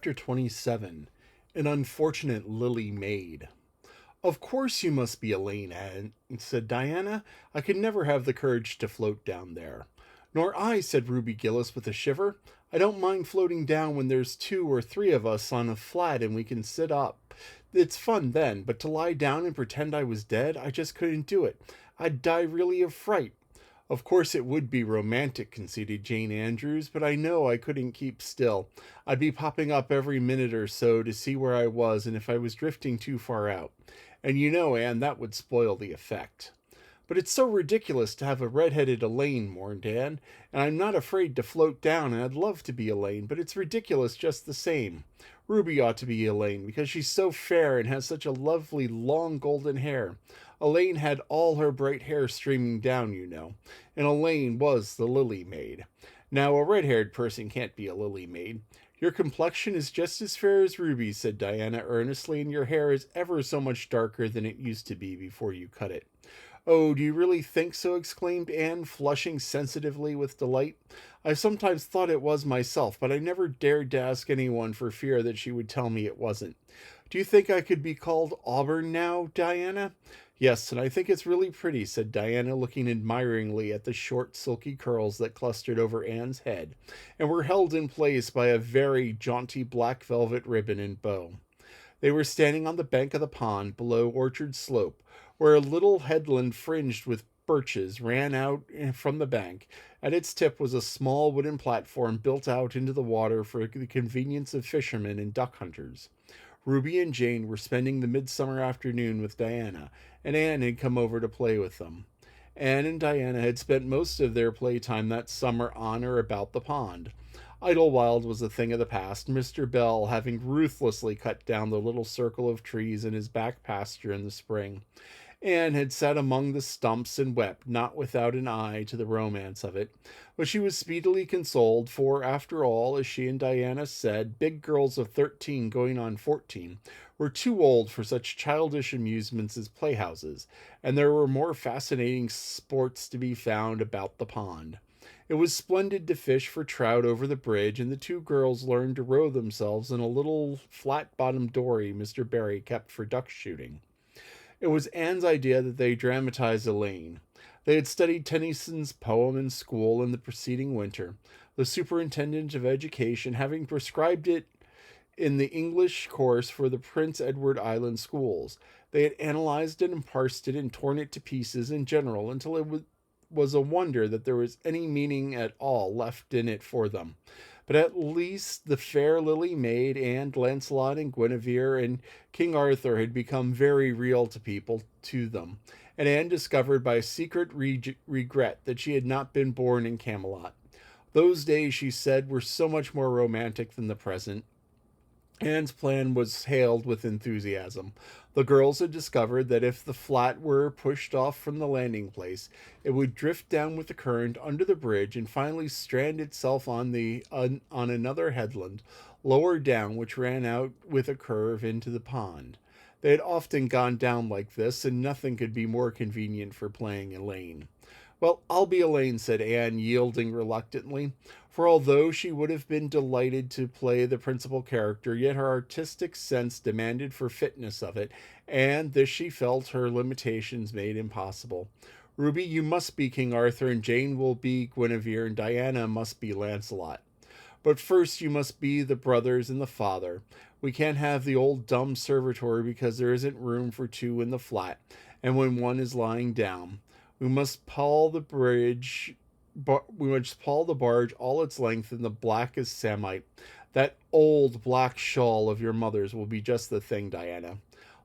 Chapter 27. An Unfortunate Lily Maid. "Of course you must be Elaine," said Diana. "I could never have the courage to float down there." "Nor I," said Ruby Gillis with a shiver. "I don't mind floating down when there's two or three of us on a flat and we can sit up. It's fun then, but to lie down and pretend I was dead, I just couldn't do it. I'd die really of fright." "Of course it would be romantic," conceded Jane Andrews, "but I know I couldn't keep still. I'd be popping up every minute or so to see where I was and if I was drifting too far out. And you know, Anne, that would spoil the effect." "But it's so ridiculous to have a red-headed Elaine," mourned Anne, "and I'm not afraid to float down, and I'd love to be Elaine, but it's ridiculous just the same. Ruby ought to be Elaine because she's so fair and has such a lovely long golden hair. Elaine had all her bright hair streaming down, you know, and Elaine was the Lily Maid. Now, a red-haired person can't be a Lily Maid." "Your complexion is just as fair as Ruby's," said Diana earnestly, "and your hair is ever so much darker than it used to be before you cut it." "Oh, do you really think so?" exclaimed Anne, flushing sensitively with delight. "I've sometimes thought it was myself, but I never dared to ask anyone for fear that she would tell me it wasn't. Do you think I could be called Auburn now, Diana?" "Yes, and I think it's really pretty," said Diana, looking admiringly at the short, silky curls that clustered over Anne's head, and were held in place by a very jaunty black velvet ribbon and bow. They were standing on the bank of the pond below Orchard Slope, where a little headland fringed with birches ran out from the bank. At its tip was a small wooden platform built out into the water for the convenience of fishermen and duck hunters. Ruby and Jane were spending the midsummer afternoon with Diana, and Anne had come over to play with them. Anne and Diana had spent most of their playtime that summer on or about the pond. Idlewild was a thing of the past, Mr. Bell having ruthlessly cut down the little circle of trees in his back pasture in the spring. Anne had sat among the stumps and wept, not without an eye to the romance of it. But she was speedily consoled, for, after all, as she and Diana said, big girls of 13 going on 14 were too old for such childish amusements as playhouses, and there were more fascinating sports to be found about the pond. It was splendid to fish for trout over the bridge, and the two girls learned to row themselves in a little flat-bottomed dory Mr. Barry kept for duck shooting. It was Anne's idea that they dramatize Elaine. They had studied Tennyson's poem in school in the preceding winter, the superintendent of education having prescribed it in the English course for the Prince Edward Island schools. They had analyzed it and parsed it and torn it to pieces in general until was a wonder that there was any meaning at all left in it for them. But at least the fair Lily Maid and Lancelot and Guinevere and King Arthur had become very real to them, and Anne discovered by a secret regret that she had not been born in Camelot. Those days, she said, were so much more romantic than the present. Anne's plan was hailed with enthusiasm. The girls had discovered that if the flat were pushed off from the landing place, it would drift down with the current under the bridge and finally strand itself on another headland lower down, which ran out with a curve into the pond. They had often gone down like this, and nothing could be more convenient for playing Elaine. "Well, I'll be Elaine," said Anne, yielding reluctantly, for although she would have been delighted to play the principal character, yet her artistic sense demanded for fitness of it, and this she felt her limitations made impossible. "Ruby, you must be King Arthur, and Jane will be Guinevere, and Diana must be Lancelot. But first you must be the brothers and the father. We can't have the old dumb servitor because there isn't room for two in the flat, and when one is lying down. We must pawl the bridge. We must pawl the barge all its length in the blackest samite. That old black shawl of your mother's will be just the thing, Diana."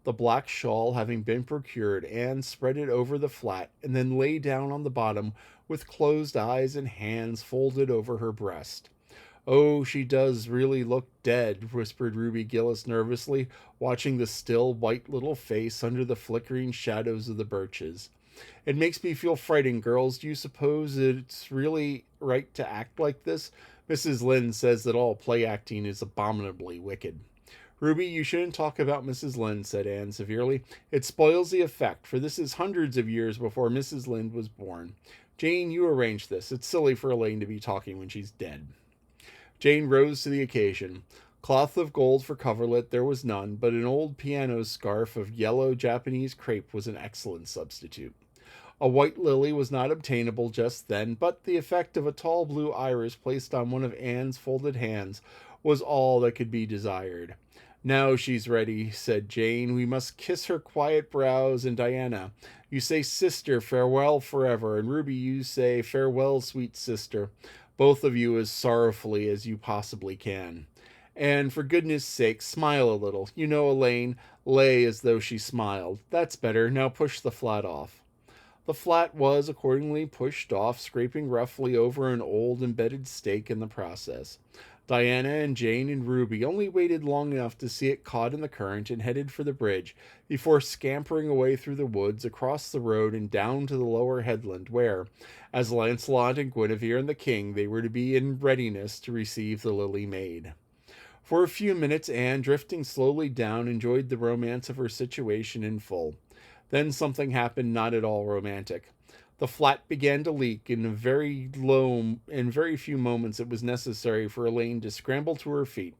The black shawl having been procured, Anne spread it over the flat, and then lay down on the bottom with closed eyes and hands folded over her breast. "Oh, she does really look dead," whispered Ruby Gillis nervously, watching the still, white little face under the flickering shadows of the birches. "It makes me feel frightened, girls. Do you suppose it's really right to act like this? Mrs. Lynde says that all play acting is abominably wicked." "Ruby, you shouldn't talk about Mrs. Lynde," said Anne severely. "It spoils the effect, for this is hundreds of years before Mrs. Lynde was born. Jane, you arrange this. It's silly for Elaine to be talking when she's dead." Jane rose to the occasion. Cloth of gold for coverlet there was none, but an old piano scarf of yellow Japanese crepe was an excellent substitute. A white lily was not obtainable just then, but the effect of a tall blue iris placed on one of Anne's folded hands was all that could be desired. Now she's ready, said Jane. We must kiss her quiet brows, and Diana, you say, sister, farewell forever, and Ruby, you say, farewell, sweet sister, both of you as sorrowfully as you possibly can. And for goodness sake, smile a little. You know, Elaine lay as though she smiled. That's better. Now push the flat off. The flat was accordingly pushed off, scraping roughly over an old embedded stake in the process. Diana and Jane and Ruby only waited long enough to see it caught in the current and headed for the bridge before scampering away through the woods, across the road, and down to the lower headland, where, as Lancelot and Guinevere and the king, they were to be in readiness to receive the Lily Maid. For a few minutes, Anne, drifting slowly down, enjoyed the romance of her situation in full. Then something happened not at all romantic. The flat began to leak. In very few moments it was necessary for Elaine to scramble to her feet,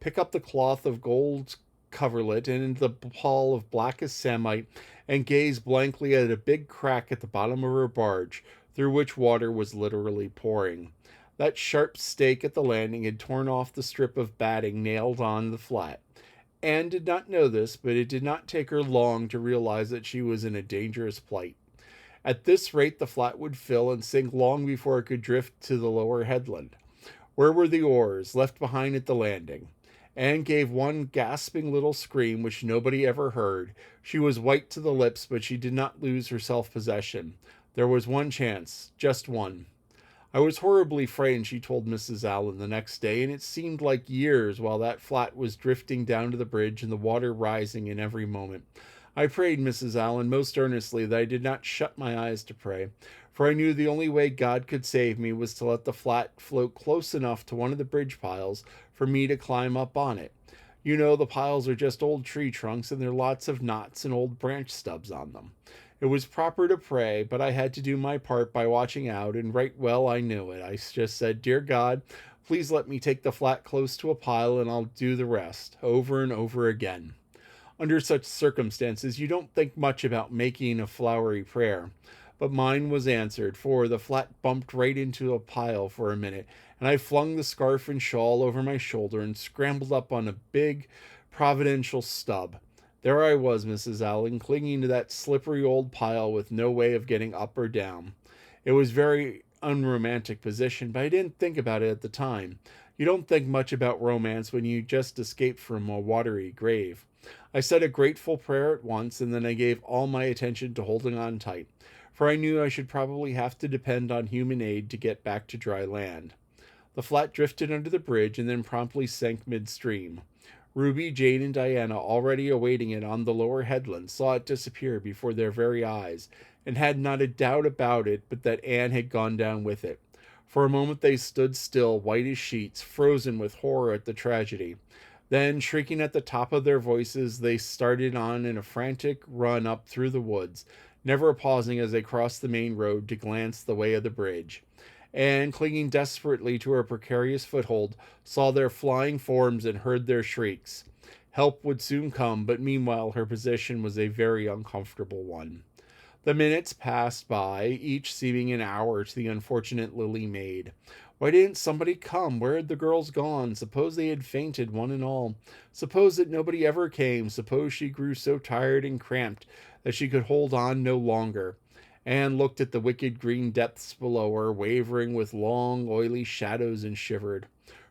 pick up the cloth of gold coverlet and the pall of blackest samite, and gaze blankly at a big crack at the bottom of her barge, through which water was literally pouring. That sharp stake at the landing had torn off the strip of batting nailed on the flat. Anne did not know this, but it did not take her long to realize that she was in a dangerous plight. At this rate, the flat would fill and sink long before it could drift to the lower headland. Where were the oars, left behind at the landing? Anne gave one gasping little scream which nobody ever heard. She was white to the lips, but she did not lose her self-possession. There was one chance, just one. I was horribly frightened, she told Mrs. Allen the next day, and it seemed like years while that flat was drifting down to the bridge and the water rising in every moment. I prayed, Mrs. Allen, most earnestly that I did not shut my eyes to pray, for I knew the only way God could save me was to let the flat float close enough to one of the bridge piles for me to climb up on it. You know, the piles are just old tree trunks, and there are lots of knots and old branch stubs on them. It was proper to pray, but I had to do my part by watching out, and right well I knew it. I just said, Dear God, please let me take the flat close to a pile, and I'll do the rest, over and over again. Under such circumstances, you don't think much about making a flowery prayer. But mine was answered, for the flat bumped right into a pile for a minute, and I flung the scarf and shawl over my shoulder and scrambled up on a big, providential stub. There I was, Mrs. Allen, clinging to that slippery old pile with no way of getting up or down. It was a very unromantic position, but I didn't think about it at the time. You don't think much about romance when you just escaped from a watery grave. I said a grateful prayer at once, and then I gave all my attention to holding on tight, for I knew I should probably have to depend on human aid to get back to dry land. The flat drifted under the bridge and then promptly sank midstream. Ruby, Jane, and Diana, already awaiting it on the lower headland, saw it disappear before their very eyes, and had not a doubt about it but that Anne had gone down with it. For a moment they stood still, white as sheets, frozen with horror at the tragedy. Then, shrieking at the top of their voices, they started on in a frantic run up through the woods, never pausing as they crossed the main road to glance the way of the bridge. And, clinging desperately to her precarious foothold, saw their flying forms and heard their shrieks. Help would soon come, but meanwhile her position was a very uncomfortable one. The minutes passed by, each seeming an hour to the unfortunate Lily Maid. Why didn't somebody come? Where had the girls gone? Suppose they had fainted, one and all. Suppose that nobody ever came. Suppose she grew so tired and cramped that she could hold on no longer. Anne looked at the wicked green depths below her, wavering with long, oily shadows, and shivered.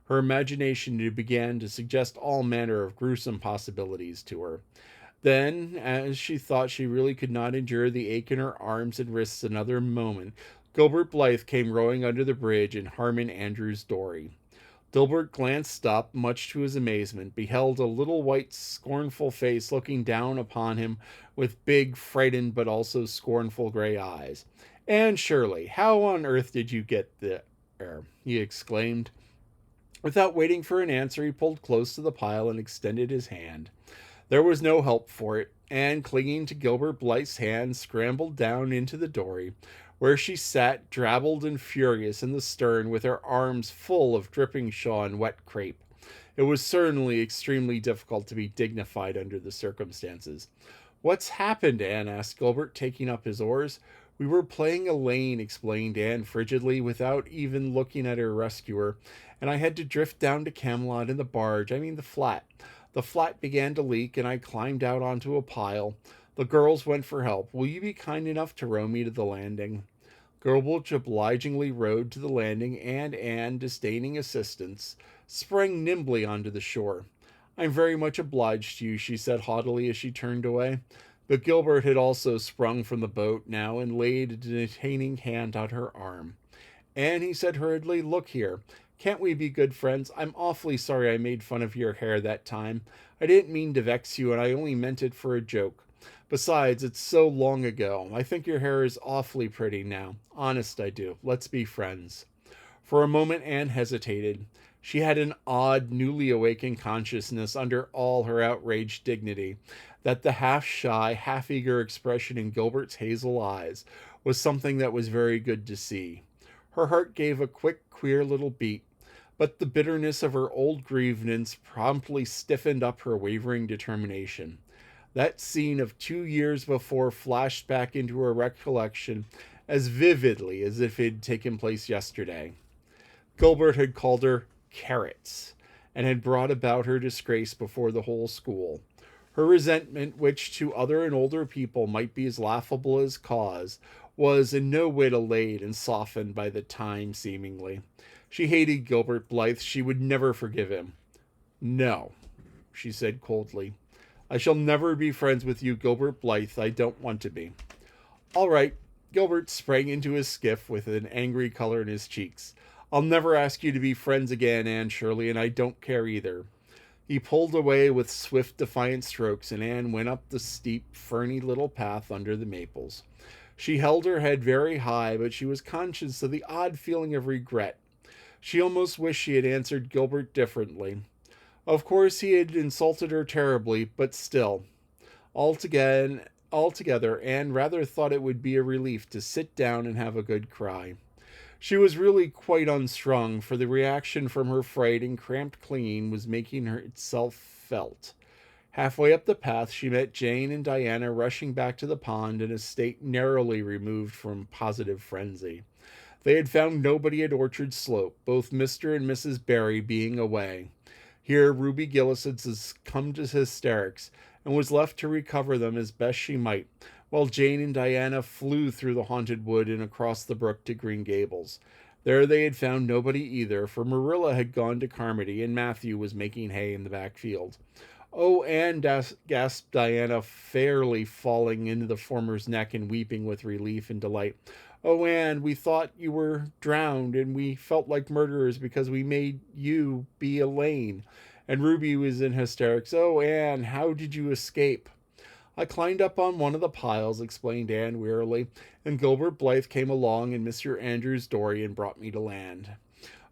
Her imagination began to suggest all manner of gruesome possibilities to her. Then, as she thought she really could not endure the ache in her arms and wrists another moment, Gilbert Blythe came rowing under the bridge in Harmon Andrew's dory. Gilbert glanced up, much to his amazement, beheld a little white, scornful face looking down upon him with big, frightened, but also scornful gray eyes. "Anne Shirley, how on earth did you get there?" he exclaimed. Without waiting for an answer, he pulled close to the pile and extended his hand. There was no help for it, and, clinging to Gilbert Blythe's hand, scrambled down into the dory, where she sat, drabbled and furious in the stern, with her arms full of dripping shawl and wet crape. It was certainly extremely difficult to be dignified under the circumstances. What's happened, Anne? Asked Gilbert, taking up his oars. We were playing Elaine, explained Anne frigidly, without even looking at her rescuer, and I had to drift down to Camelot in the barge, I mean the flat. The flat began to leak, and I climbed out onto a pile. The girls went for help. Will you be kind enough to row me to the landing? Gilbert obligingly rowed to the landing, and Anne, disdaining assistance, sprang nimbly onto the shore. I'm very much obliged to you, she said haughtily as she turned away. But Gilbert had also sprung from the boat now and laid a detaining hand on her arm. Anne, he said hurriedly, look here. Can't we be good friends? I'm awfully sorry I made fun of your hair that time. I didn't mean to vex you, and I only meant it for a joke. Besides, it's so long ago. I think your hair is awfully pretty now. Honest, I do. Let's be friends. For a moment, Anne hesitated. She had an odd, newly awakened consciousness under all her outraged dignity that the half-shy, half-eager expression in Gilbert's hazel eyes was something that was very good to see. Her heart gave a quick, queer little beat, but the bitterness of her old grievance promptly stiffened up her wavering determination. That scene of 2 years before flashed back into her recollection as vividly as if it had taken place yesterday. Gilbert had called her carrots, and had brought about her disgrace before the whole school. Her resentment, which to other and older people might be as laughable as cause, was in no whit allayed and softened by the time, seemingly. She hated Gilbert Blythe. She would never forgive him. No, she said coldly. I shall never be friends with you, Gilbert Blythe. I don't want to be. All right. Gilbert sprang into his skiff with an angry color in his cheeks. I'll never ask you to be friends again, Anne Shirley, and I don't care either. He pulled away with swift, defiant strokes, and Anne went up the steep, ferny little path under the maples. She held her head very high, but she was conscious of the odd feeling of regret. She almost wished she had answered Gilbert differently. Of course, he had insulted her terribly, but still. Altogether, Anne rather thought it would be a relief to sit down and have a good cry. She was really quite unstrung, for the reaction from her fright and cramped clinging was making itself felt. Halfway up the path, she met Jane and Diana rushing back to the pond in a state narrowly removed from positive frenzy. They had found nobody at Orchard Slope, both Mr. and Mrs. Barry being away. Here Ruby Gillis had succumbed to hysterics and was left to recover them as best she might, while Jane and Diana flew through the haunted wood and across the brook to Green Gables. There they had found nobody either, for Marilla had gone to Carmody and Matthew was making hay in the back field. Oh, Anne, gasped Diana, fairly falling into the former's neck and weeping with relief and delight. Oh, Anne, we thought you were drowned, and we felt like murderers because we made you be Elaine. And Ruby was in hysterics. Oh, Anne, how did you escape? I climbed up on one of the piles, explained Anne wearily, and Gilbert Blythe came along and Mr. Andrews Dorian brought me to land.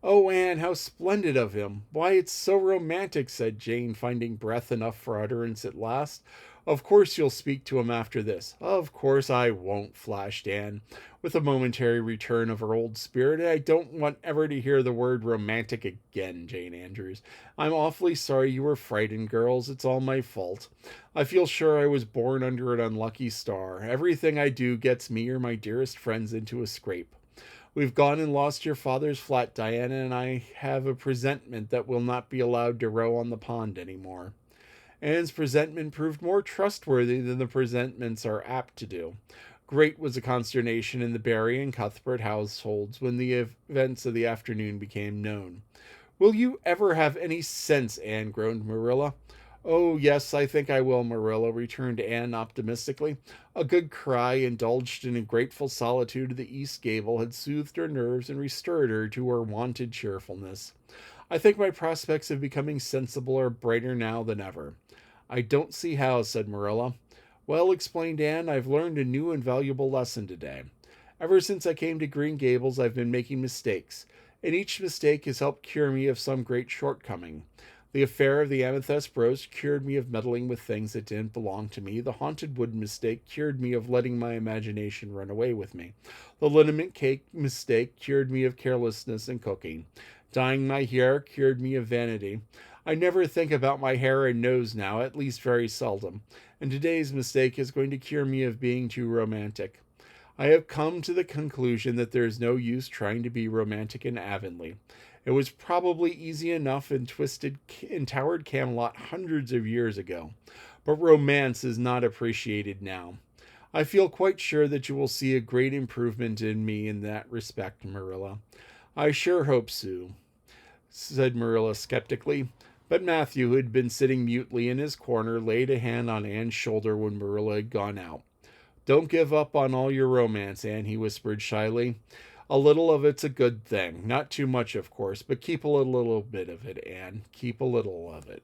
Oh, Anne, how splendid of him. Why, it's so romantic, said Jane, finding breath enough for utterance at last. Of course you'll speak to him after this. Of course I won't, flashed Anne, with a momentary return of her old spirit. I don't want ever to hear the word romantic again, Jane Andrews. I'm awfully sorry you were frightened, girls. It's all my fault. I feel sure I was born under an unlucky star. Everything I do gets me or my dearest friends into a scrape. We've gone and lost your father's flat, Diana, and I have a presentiment that we'll not be allowed to row on the pond any more. Anne's presentiment proved more trustworthy than the presentments are apt to do. Great was the consternation in the Barry and Cuthbert households when the events of the afternoon became known. Will you ever have any sense, Anne, groaned Marilla. Oh, yes, I think I will, Marilla, returned Anne optimistically. A good cry, indulged in a grateful solitude of the east gable, had soothed her nerves and restored her to her wonted cheerfulness. I think my prospects of becoming sensible are brighter now than ever. I don't see how, said Marilla. Well, explained Anne, I've learned a new and valuable lesson today. Ever since I came to Green Gables, I've been making mistakes, and each mistake has helped cure me of some great shortcoming. The affair of the amethyst brooch cured me of meddling with things that didn't belong to me. The haunted wood mistake cured me of letting my imagination run away with me. The liniment cake mistake cured me of carelessness in cooking. Dyeing my hair cured me of vanity. I never think about my hair and nose now, at least very seldom, and today's mistake is going to cure me of being too romantic. I have come to the conclusion that there is no use trying to be romantic in Avonlea. It was probably easy enough in Towered Camelot hundreds of years ago, but romance is not appreciated now. I feel quite sure that you will see a great improvement in me in that respect, Marilla. I sure hope so, said Marilla skeptically. But Matthew, who had been sitting mutely in his corner, laid a hand on Anne's shoulder when Marilla had gone out. Don't give up on all your romance, Anne, he whispered shyly. A little of it's a good thing. Not too much, of course, but keep a little bit of it, Anne. Keep a little of it.